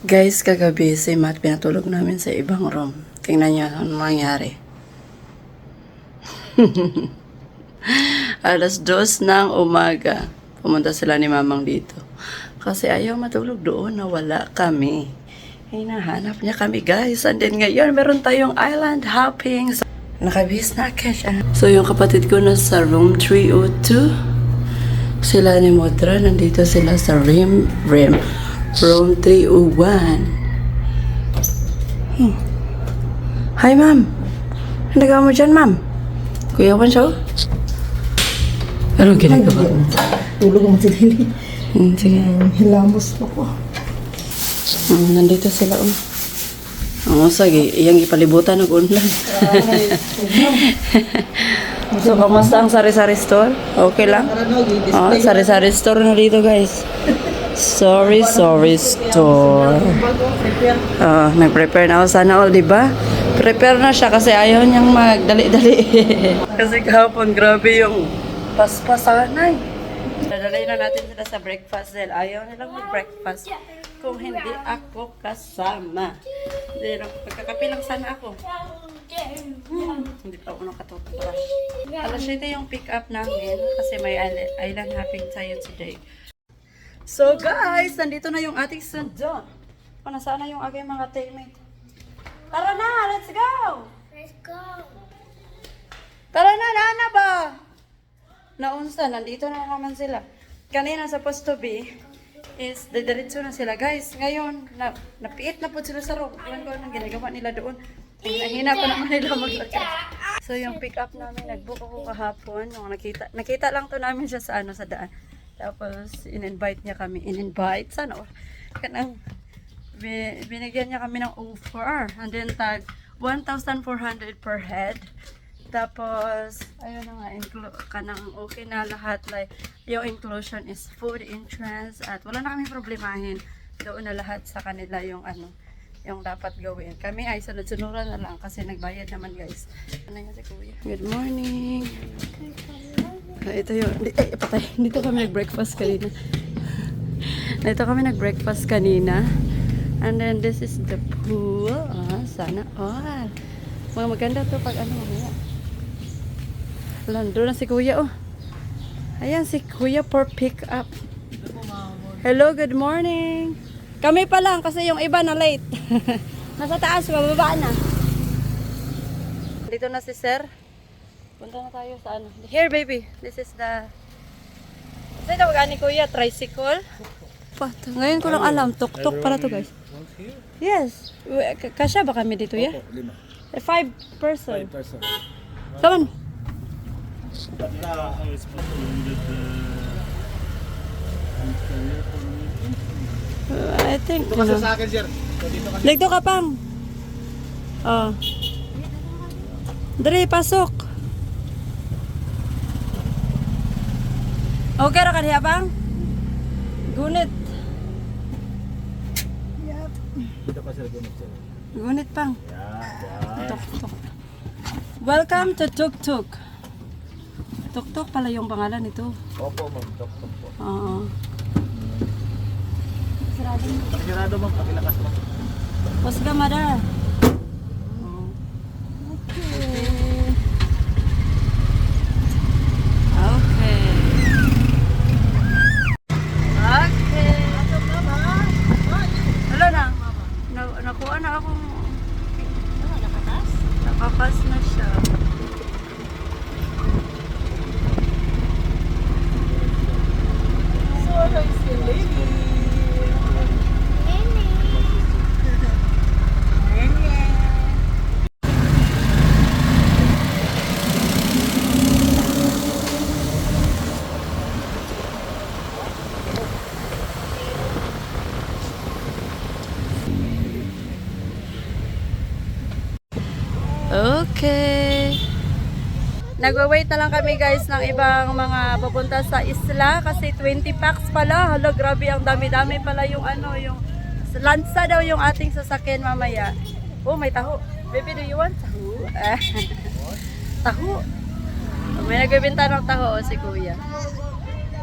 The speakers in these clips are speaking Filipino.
Guys, kagabi si Matt pinatulog namin sa ibang room. Tingnan niyo ano nangyari. Alas 2 ng umaga. Pumunta sila ni Mamang dito. Kasi ayaw matulog doon, nawala kami. Hinahanap niya kami guys. And then ngayon, meron tayong island hopping. So, nakabihis na siya. So yung kapatid ko na sa room 302. Sila ni Modra, nandito sila sa room 301. Hi, ma'am. Ano nagawa mo dyan, ma'am? Kuya Pansyo? Anong ginagawa? Tulog mo si Lili. Sige. Hilamos pa ko. Nandito sila, Oo, sige. Iyang ipalibutan ng ulan. So, kamusta ang sari-sari store? Okay lang? Sari-sari store na dito, guys. Sorry store. Nag-prepare na ako. Sana all, diba? Prepare na siya kasi ayaw niyang magdali-dali. Kasi kahapon, grabe yung paspasanay. Dadalay na natin sila sa breakfast dahil ayaw nilang mag-breakfast kung hindi ako kasama. Pagkakapi lang sana ako. Hindi pa ako nakatutubrush. Alas 7 yung pick up namin kasi may island hopping tayo today. So guys, nandito na yung ating sundo. Nasaan na yung aking mga teammate? Tara na, let's go! Let's go. Tara na, nana ba? Naunsa, nandito na naman sila. Kanina supposed to be is didiretso na sila. Guys, ngayon, napiit na po sila sa room. Ilan ko anong ginagawa nila doon. Hina pa naman nila maglakad. So yung pick up namin, nag-book ako kahapon. Nung nakita lang to namin siya sa daan. Tapos, in-invite niya kami. In-invite? Sana? Kanang, binigyan niya kami ng offer. And then, tag 1,400 per head. Tapos, ayun na nga, kanang okay na lahat. Like, yung inclusion is food, entrance, at wala na kami problemahin. Doon na lahat sa kanila yung yung dapat gawin. Kami ay sunod-sunuran na lang kasi nagbayad naman guys. Ano nga si Kuya? Good morning! Ito yung, patay. Dito kami nag-breakfast kanina. And then this is the pool. Sana all. Mga maganda to pag mamaya. Lando na si Kuya Ayan si Kuya for pick up. Hello, good morning. Kami pa lang kasi yung iba na late. Nasa taas, bababa na. Dito na si Sir. Punta na tayo sa Here baby, this is the Kasi tawag ni Kuya, tricycle. Ngayon ko lang alam, tuk-tuk pala to guys. Yes. Kasya ba kami dito ya? 5 person. 5 person. Come on. I think Basta sa akin, sir. Dito ka pang. Dre, pasok. Okay ra ka diha pang? Gunit. Dito pa, sir. Sir. Gunit pang. Yeah. Tuk-tuk. Welcome to Tuk-Tuk. Tuk-Tuk pala yung pangalan nito. Opo, ma'am. Tok po. Oo. Sigurado, ma'am. Pakilakas, ma'am. Pos ka, mada. Okay. Wala na. Nakuha na akong... Nakapas na siya. Okay. Nagwa-wait na lang kami guys ng ibang mga papunta sa isla kasi 20 packs pala. Hala, grabe ang dami-dami pala yung yung lansa daw yung ating sasakyan mamaya. Oh, may taho. Baby, do you want taho? Taho. May nagbibenta ng taho si Kuya.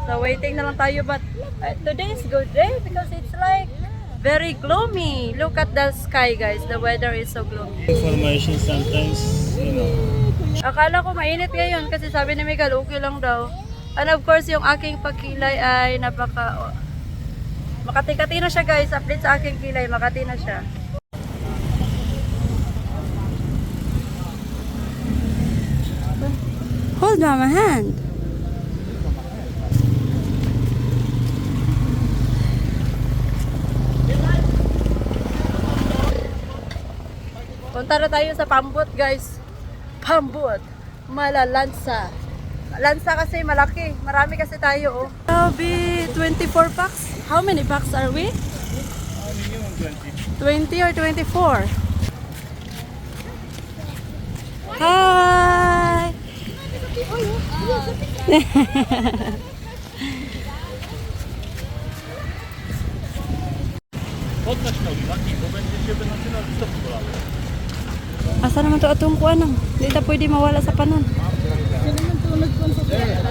So waiting na lang tayo but today is good day because it's like very gloomy. Look at the sky, guys. The weather is so gloomy. Information sometimes, you know. Akala ko mainit ngayon kasi sabi ni Miguel, okay lang daw. And of course, yung aking pagkilay ay Makati-kati na siya, guys. Update sa aking kilay. Makati na siya. Hold mama hand. Punta na tayo sa Pambot, guys. Pambot. Malalansa. Lansa kasi malaki. Marami kasi tayo, oh. Grabe, 24 packs. How many packs are we? Minimum 20. 20 or 24? Hi! Hot national, lucky. Będzie się national, stop ko. Asa naman to atong kuan nang? Di ta pwede mawala sa panon.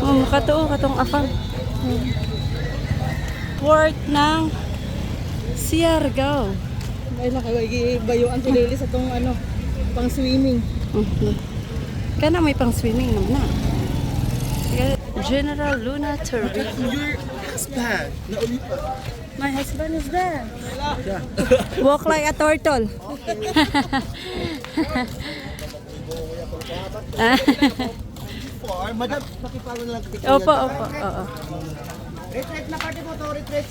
Oh, makatuo katong afang. Port ng Siargao. Ay nakawagi bayuan to lili sa tong ano, pang swimming. Kana may pang swimming naman na. General Luna Turbine. Your husband, nauli pa. My husband is there. Walk like a turtle. Madam, pakipalo na lang kita. Opo, opo. Oo. Retreat na party mo to, retreat.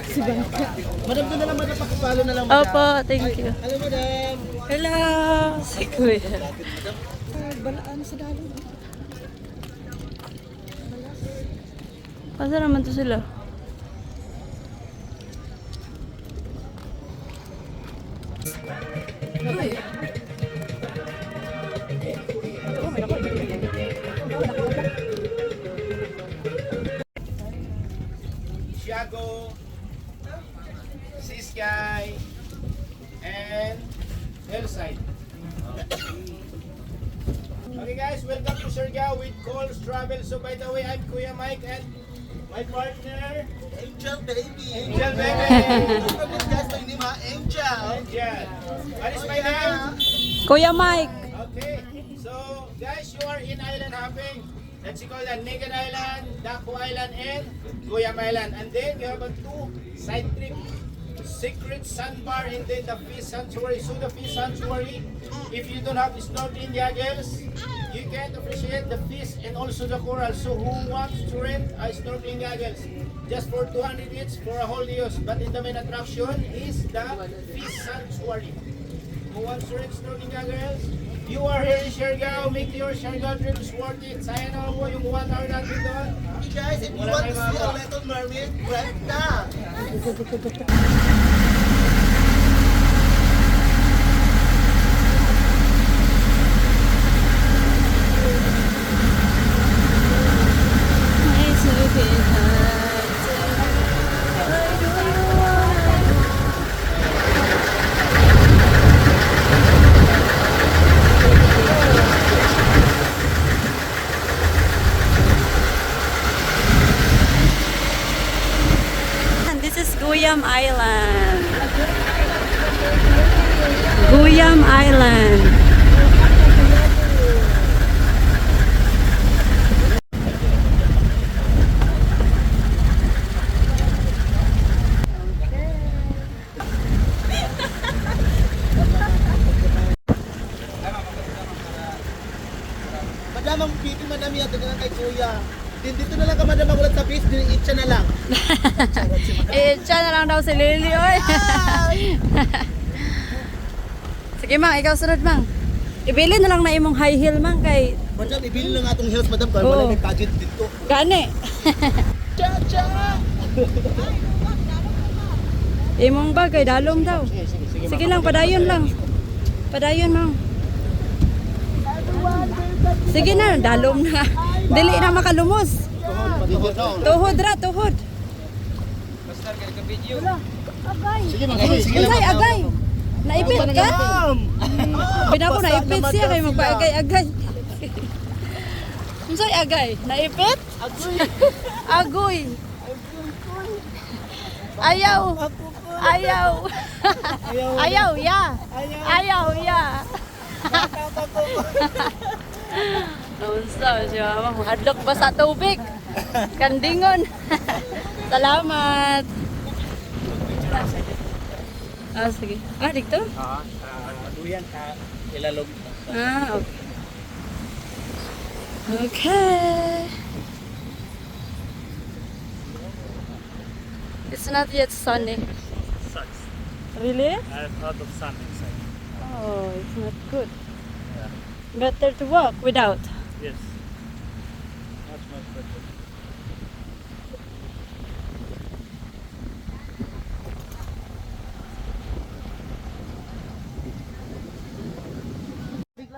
Si Bangka. Madam, doon na lang, madam, pakipalo na lang, madam. Opo, thank you. Hello, madam. Hello, si Kuya. Balaan sa dalo. Asa naman to sila? Tiago, Sisky, and Hillside. Okay guys, welcome to Siargao with Coles Travel. So by the way, I'm Kuya Mike and my partner, Angel, baby. Angel Baby. Guys, my name is Angel. Angel. What is my name? Kuya Mike. Okay, so guys, you are in island hopping. Let's call that Naked Island, Daco Island, and Goyam Island. And then you have a 2 side trip. Secret Sandbar and then the Fish Sanctuary. So the Fish Sanctuary, if you don't have snorkeling goggles, you can appreciate the fish and also the coral. So who wants to rent a snorkeling goggles? Just for 200 each for a whole use. But in the main attraction is the Fish Sanctuary. Who wants to rent snorkeling goggles? You are here in Siargao, make your Siargao trips worth it. Sayang naman po yung 1 hour natin doon. Hey guys, if you Wala want to kayong see a magawa. little mermaid, rent na. And this is Guyam Island. Guyam Island. Madam, ang pipi madam yan, ito na lang kay kuya. Dito na lang ka madam, magulat sa fish, itcha na lang. Siya na lang daw si Lily, oy. Sige, Mang, ikaw sunod, Mang. Ibili na lang na imong high heel, Mang, kay Madam, ibili lang atong heels madam, kaya Oo. wala may budget dito. gani. Cha-cha! Imong bagay, dalom daw. Sige lang, padayon lang. Padayon, Mang. Sige na, dalom na. Dili na makalumos. Tuhod ra, tuhod. Sige, mag-sige. Sige lang, Agay, madam. agay. Naipit ka? Pinako naipit siya kay magpaagay-agay. Unsay agay? Naipit? Agoy! Agoy. Ayaw. Ayaw. Ayaw, ya. Ayaw, ya. Naunsa siya, ma'am. Hadlok ba sa tubig? Kandingon. Salamat. Ah, sige. Ah, dito? Duyan ilalog. Ah, okay. Okay. It's not yet sunny. Sucks. Really? I have a lot of sun inside. Oh, it's not good. Yeah. Better to walk without. Yes. Much better.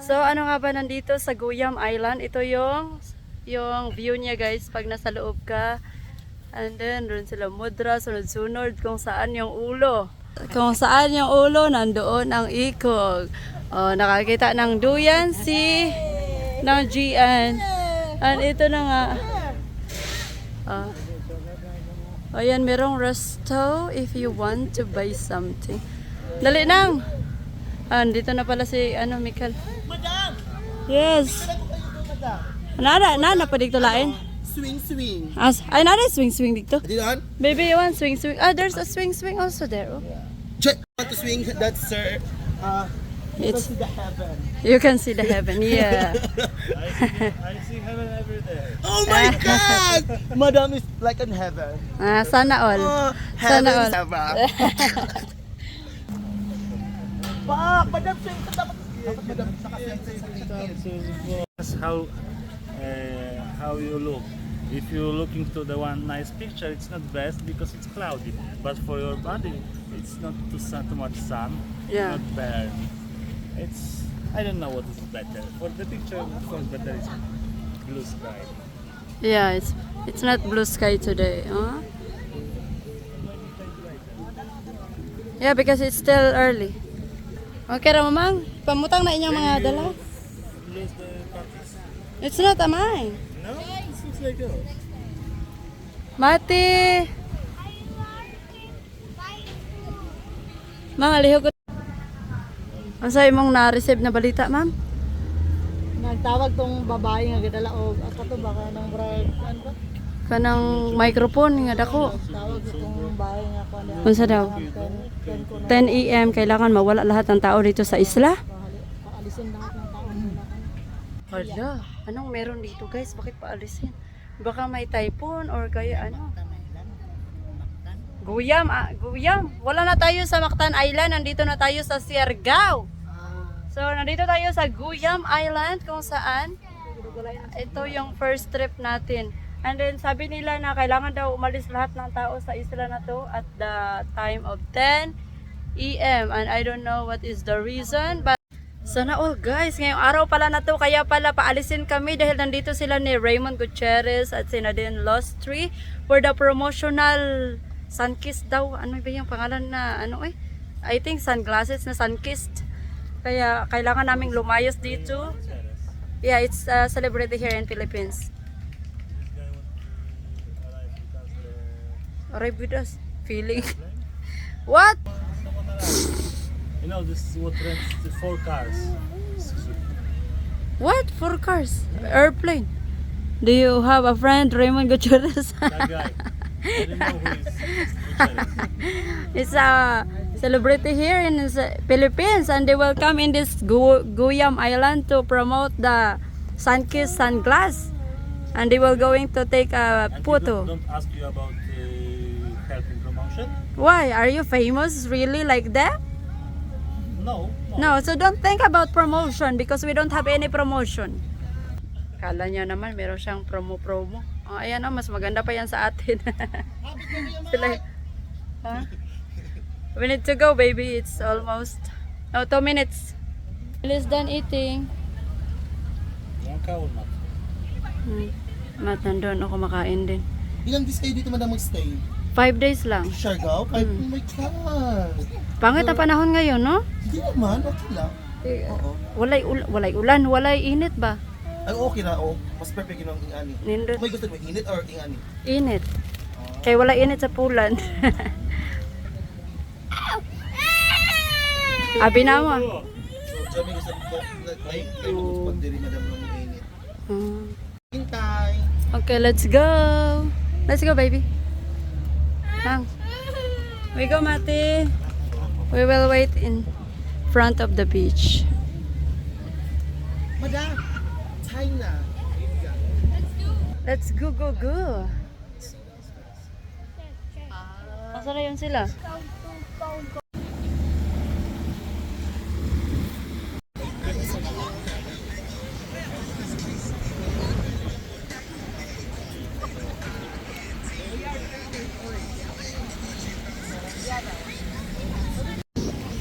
So ano nga ba nandito sa Guyam Island? Ito yung view niya guys pag nasa loob ka. And then doon sila mudra, sunod-sunod kung saan yung ulo. Kung saan yung ulo, nandoon ang ikog. Oh, nakakita ng duyan si ng GN. And ito na nga. Ayan, merong resto if you want to buy something. Dali nang! Dito na pala si Michael. Madam! Yes. Nana pa dito lain. Swing. Ay, nana swing dito. Di doon? Baby, you want swing? Ah, there's a swing also there. Oh. Check. Want to swing? That's sir. You can It's- see the heaven. You can see the heaven, yeah. I see heaven every day. Oh my God! Madam is like in heaven. Sana all. Oh, Sana all. Pak! Madam, swing ka dapat. Dapat madam. That's how you look. If you're looking to the one nice picture, it's not best because it's cloudy. But for your body, it's not too much sun. Yeah. Not bad. I don't know what is better. For the picture, of course, better is blue sky. Yeah, it's not blue sky today. Huh? Yeah, because it's still early. Okay ra mamang, pamutang na inyong mga dala. Lose the parties. It's not a mine. No, it looks like yours. Mati. Mga liho ko. Ang sa imong na-receive na balita, ma'am? Nagtawag tong babae nga gadala og ako to baka nang brag ano ba? Kanang microphone nga dako. Tawag tong babae nga ko na Unsa daw? 10 AM kailangan mawala lahat ng tao dito sa isla. paalisin lahat ng tao nila. Hala, anong meron dito guys? Bakit paalisin? Baka may typhoon or kaya ano? Guyam. Wala na tayo sa Mactan Island, nandito na tayo sa Siargao. So, nandito tayo sa Guyam Island kung saan ito yung first trip natin. And then sabi nila na kailangan daw umalis lahat ng tao sa isla na to at the time of 10 AM. And I don't know what is the reason, but sana all guys, ngayong araw pala na to, kaya pala paalisin kami dahil nandito sila ni Raymond Gutierrez at si Nadine Lostry for the promotional Sunkissed daw. Ano ba yung pangalan na I think sunglasses na Sunkissed. Kaya kailangan naming lumayos dito. Yeah, it's a celebrity here in Philippines. Arrive with us. Feeling. What? You know, this is what rents the 4 cars. What? 4 cars? Airplane? Do you have a friend, Raymond Gutierrez? That guy. I don't know who is Gutierrez. It's a celebrity here in the Philippines and they will come in this Guyam Island to promote the Sunkissed sunglass and they will going to take a And photo. Don't ask you about health and promotion? Why? Are you famous really like that? No. No, so don't think about promotion because we don't have any promotion. Kala niya naman meron siyang promo. Oh, ayan mas maganda pa yan sa atin. Sila, huh? We need to go, baby. It's almost 2 minutes. Lily's done eating. One cow or not? Nandun ako makain din. Ilang days kayo dito madam magstay? 5 days lang. Siargao? Oh my God! Pangit ang panahon ngayon, no? Hindi naman, okay lang. Oo. Walay ulan, walay init ba? Ay, okay na, oh. Mas perfect yun ang ingani. Nindot. May gusto mo, init or ingani? Init. Kaya wala init sa pulan. Abi na mo. So, kami gusto ko, like, kayo mag-spot diri, madam, ng init. Hmm. Hintay. Okay, let's go. Let's go, baby. Hang. We go, Mati. We will wait in front of the beach. Madam, China. Let's go, go, go. Nasaan na yun sila?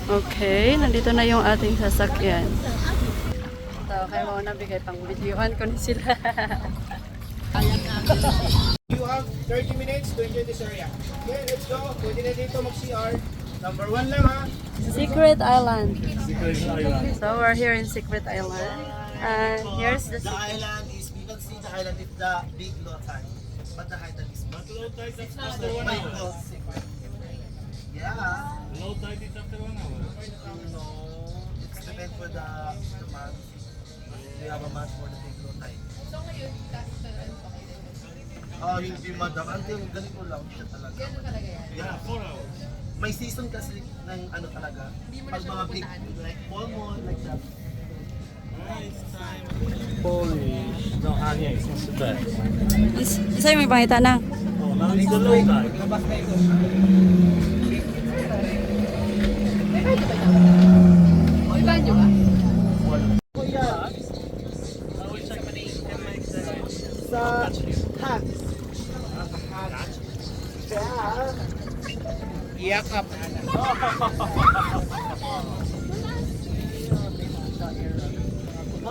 Okay, nandito na yung ating sasakyan. So, kayo mo na bigay pang videohan ko na sila. You have 30 minutes to enjoy this area. Okay, let's go. Pwede na dito mag-CR. Number 1 lang ha. Secret Island. Secret Island. So, we're here in Secret Island. And here's the The island is, you can see the island with the big low tide. But the high tide is much low tide. It's not the most secret. Yeah. Low tide is after 1 hour. No, it's depend for the month. We have a month for the big low tide. Hindi madam. Until ganito lang siya talaga. Yeah, 4 hours. may season kasi ng ano talaga. Pag mga big, like full moon, like that. Nice time. Polish. No, yeah, it's not so bad. Isa yung may pangita na. Oh, now it's the low tide. Kuya, sa hat. Iyakap.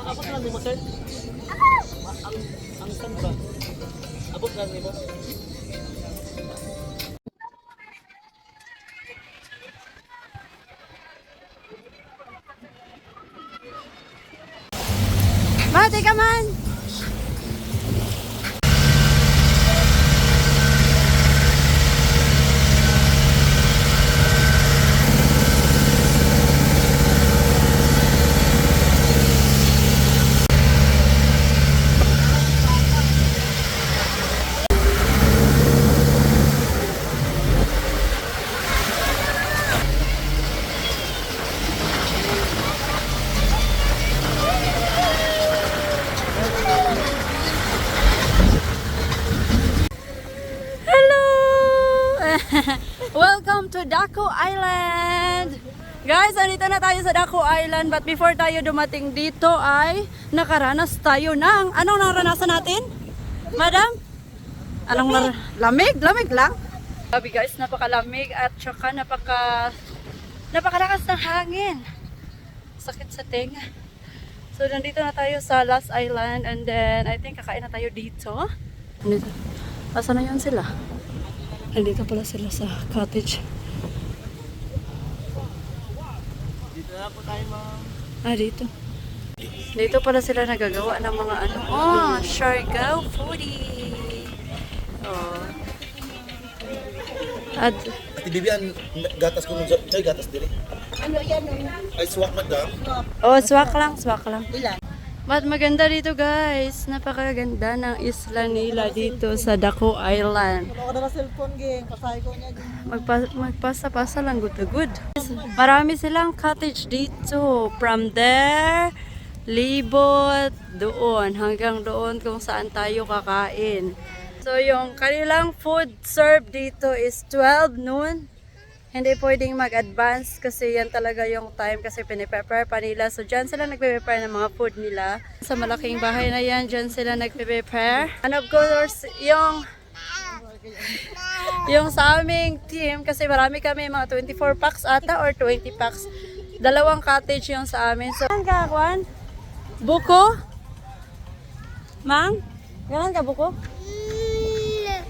Abot lang mo, sir? Ang stand ba? Abot lang mo? Mati, come on! Welcome to Daco Island! Guys, andito na tayo sa Daco Island, but before tayo dumating dito ay nakaranas tayo ng... Anong naranasan natin? Madam? Anong lamig? Lamig lang? Sabi guys, napakalamig at saka napakalakas ng hangin. Sakit sa tenga. So, nandito na tayo sa Last Island and then I think kakain na tayo dito. Nandito. Asa na yun sila? Nandito pala sila sa cottage. Dito na po tayo, ma'am. Dito. Dito pala sila nagagawa ng mga ano. Oh, Siargao foodie. Oh. At Ati Bibian, gatas ko nung ay gatas dili. Ano yan? Ay swak madam. oh, swak lang. Ilan? But maganda dito guys. Napakaganda ng isla nila dito sa Daco Island. Ako na cellphone gang, pasahe ko niya. Magpasa-pasa lang good to good. Marami silang cottage dito. From there, libot, doon. Hanggang doon kung saan tayo kakain. So yung kanilang food served dito is 12 noon. Hindi pwedeng mag-advance kasi yan talaga yung time kasi piniprepare pa nila. So dyan sila nagpe-prepare ng mga food nila. Sa malaking bahay na yan, dyan sila nagpe-prepare. And of course, yung sa aming team, kasi marami kami, mga 24 packs ata or 20 packs. 2 cottage yung sa amin. So, ganun ka, Juan? Buko? Mang? Ganun ka, buko?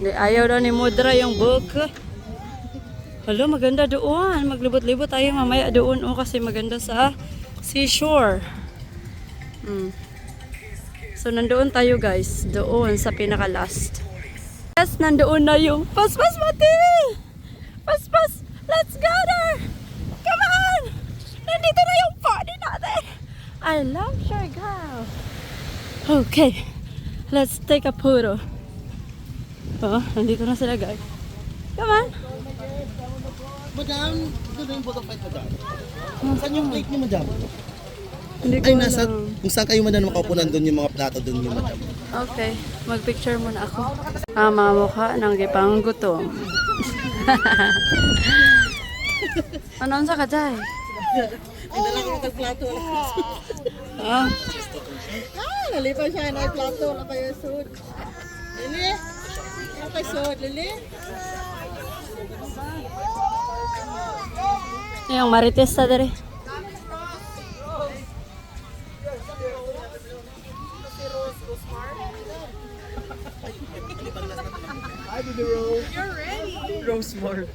Hindi, ayaw daw ni Mudra yung buko. Hala, maganda doon. Maglibot-libot tayo mamaya doon kasi maganda sa seashore. So, nandoon tayo guys. Doon sa pinaka-last. Yes, nandoon na yung paspas mati! Paspas! Let's go there! Come on! Okay, let's take a photo. Oh, nandito na sila guys. Come on. Madam, ito na yung photo fight, madam. Saan yung plate niyo, madam? Hindi ko Ay, nasa, alam. kung saan kayo madam makaupo, nandun yung mga plato, dun yung madam. Okay, magpicture muna ako. Mga mukha ng gipang gutom. Ano sa kajay? Ay, dala ko ng plato. Ah, Nalipan siya na plato na kayo sud. Lili. Ano kay sud, Lili? yung marites sa dere. Hi, baby Rose. You're ready. Rose more.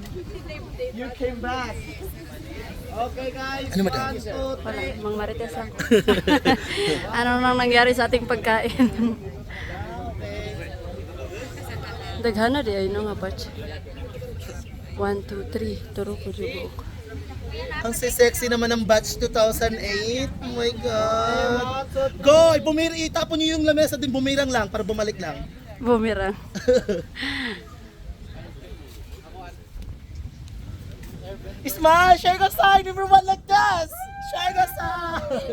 You came back. Okay guys. Ano, madam? 1, 2, Wala, mga marites lang. Ano nang nangyari sa ating pagkain? Daghana di ay no nga batch. 1, 2, 3. Turo ko jubok. Ang sexy naman ng batch 2008. Oh my God. Go! Bumiri, itapon niyo yung lamesa din, bumirang lang para bumalik lang. Bumirang. Smile! Share ka side! Everyone like this! Share ka side!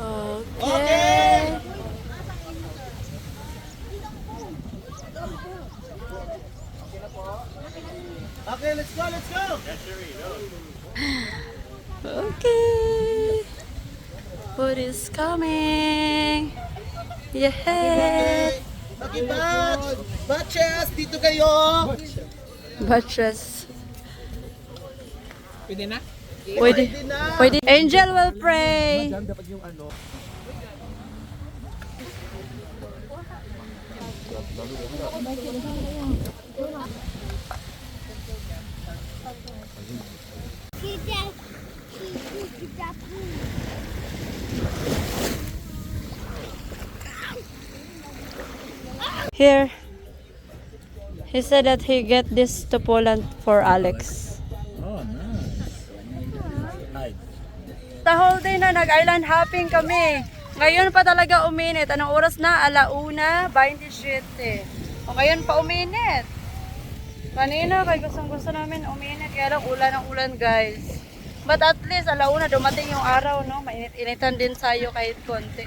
Okay. Okay, let's go, let's go! Okay. Food is coming. Yeah. Okay, batch! Batches! Dito kayo! Batches. Pwede na? Pwede. Pwede. Angel will pray. Dapat yung ano. Here. He said that he get this to Poland for Alex. Oh, nice. Nice. The whole day na nag-island hopping kami. Ngayon pa talaga uminit. Anong oras na? 1:27. O ngayon pa uminit. Kanina kay gustong-gusto namin uminit. Kaya lang ulan ang ulan guys. But at least 1:00 dumating yung araw, no? Mainit-initan din sayo kahit konti.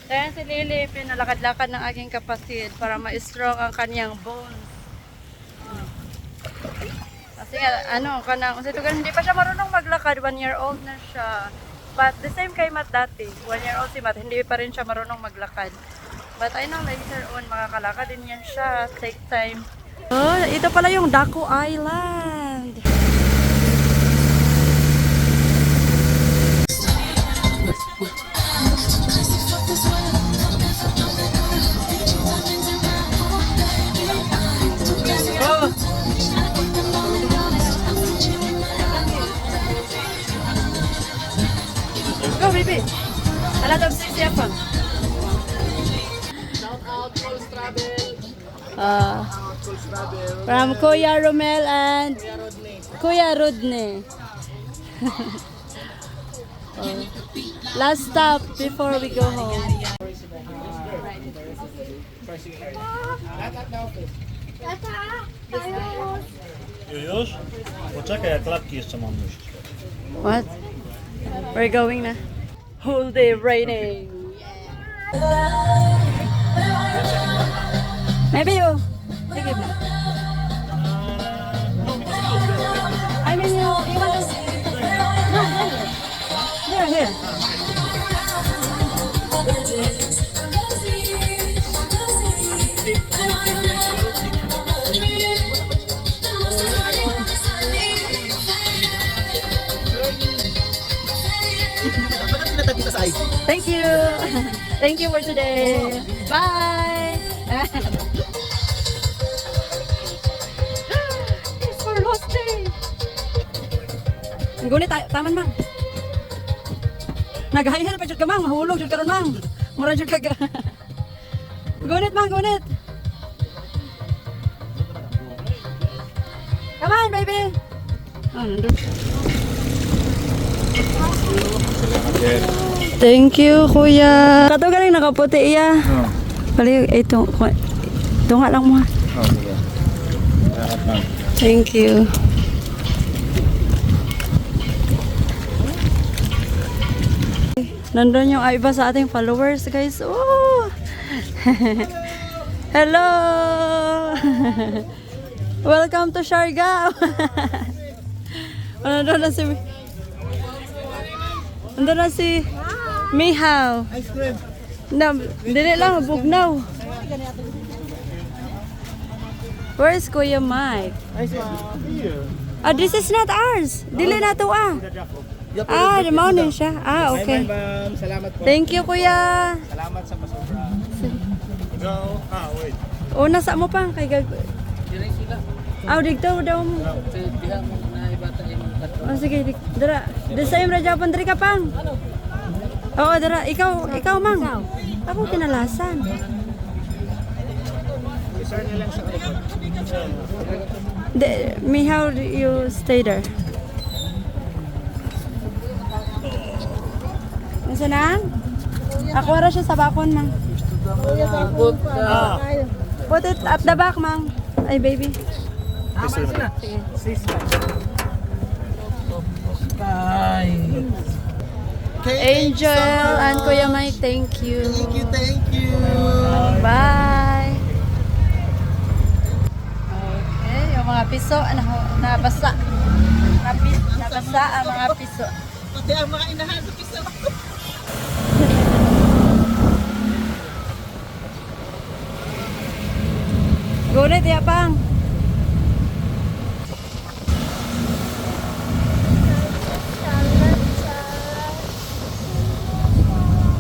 Kaya si Lily pinalakad-lakad ng aking kapatid para ma-strong ang kanyang bones. Kasi nga, hindi pa siya marunong maglakad, 1-year-old na siya. But the same kay Matt dati, 1-year-old si Matt, hindi pa rin siya marunong maglakad. But I know later on, makakalakad din yan siya, take time. Oh, ito pala yung Daku Island. Go, baby. A lot of sexy up. Shout out Coles Travel. Coles Travel. From Kuya Romel and Kuya Rodney. Last stop before we go home. Lahat na office. Już? Poczekaj, ja klapki jeszcze mam nosić. What? We're going na. Whole day raining. Maybe you. Sige ba? I mean, you want to... No, here. Bakit tinatabi ka sa ID? Thank you. Thank you for today. Bye. It's for lost day. Ang gulit, taman mang. Naghahihan pa dyan ka mang, mahulog dyan ka ron mang. Mura dyan ka Gunit, mang, gunit. Come on, baby. Oh, nandun. Thank you, kuya. Kato galing nakaputi iya. Bali, ito nga lang mo. Thank you. Nandun yung iba sa ating followers, guys. Oh! Hello! Welcome to Siargao! Nandun na si... Nandun na si... Mihaw. Ice cream. Dili lang, bugnaw. Where is Kuya Mike? Ice cream. Ah, this is not ours. Dili na to ah. Ah, mao din siya. Ah, okay. Ma'am, salamat po. Thank you, Kuya. Salamat sa pasobra. Go. Wait. Una sa mo pang kay gag. Aw digto daw mo. Oh, sige, dara. The same ra Japan diri ka pang. Oo, dara. Ikaw mang. Ako kinalasan. Sir na lang sa likod. Me, how do you stay there? Masanan? Ako ra siya sa bakon, mang. Put it at the back, mang. Ay, baby. Angel and Kuya Mike, thank you. Thank you. Bye. Okay, yung mga piso, nabasa. Nabasa ang mga piso. Pati ang mga inahan sa pisa. Gunit, ya pang.